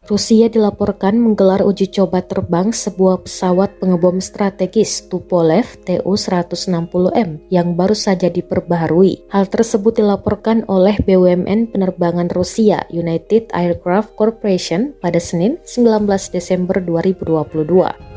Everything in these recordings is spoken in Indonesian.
Rusia dilaporkan menggelar uji coba terbang sebuah pesawat pengebom strategis Tupolev Tu-160M yang baru saja diperbaharui. Hal tersebut dilaporkan oleh BUMN Penerbangan Rusia United Aircraft Corporation pada Senin 19 Desember 2022.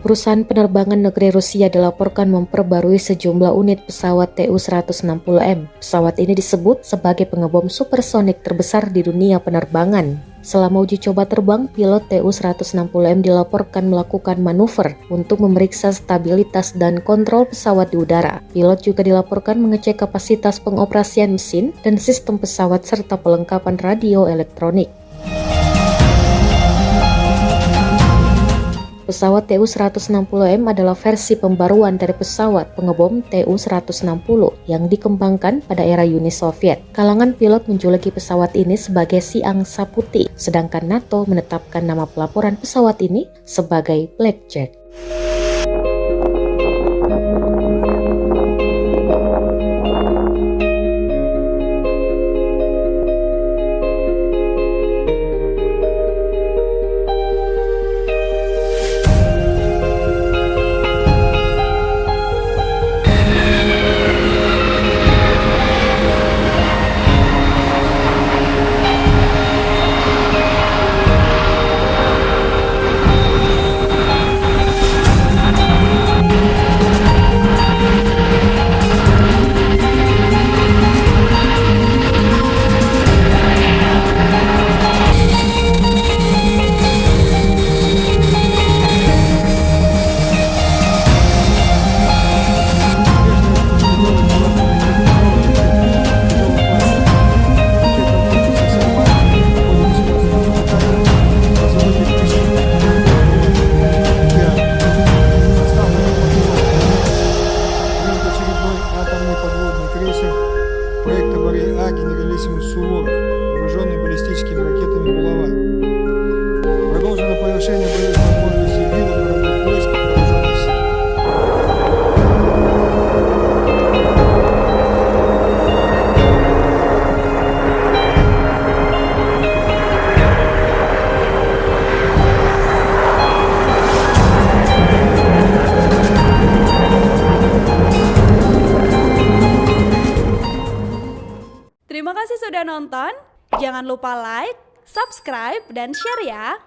Perusahaan penerbangan negeri Rusia dilaporkan memperbarui sejumlah unit pesawat Tu-160M. Pesawat ini disebut sebagai pengebom supersonik terbesar di dunia penerbangan. Selama uji coba terbang, pilot Tu-160M dilaporkan melakukan manuver untuk memeriksa stabilitas dan kontrol pesawat di udara. Pilot juga dilaporkan mengecek kapasitas pengoperasian mesin dan sistem pesawat serta pelengkapan radio elektronik. Pesawat Tu-160M adalah versi pembaruan dari pesawat pengebom Tu-160 yang dikembangkan pada era Uni Soviet. Kalangan pilot menjuluki pesawat ini sebagai si angsa putih, sedangkan NATO menetapkan nama pelaporan pesawat ini sebagai Blackjack. Атомный подводный крейсер проекта ВАРИА генералиссимус Суворов, вооруженный баллистическими ракетами «Булава». Продолжено повышение боевых возможностей видов и родов войск вооруженных сил. Terima kasih sudah nonton. Jangan lupa like, subscribe, dan share ya.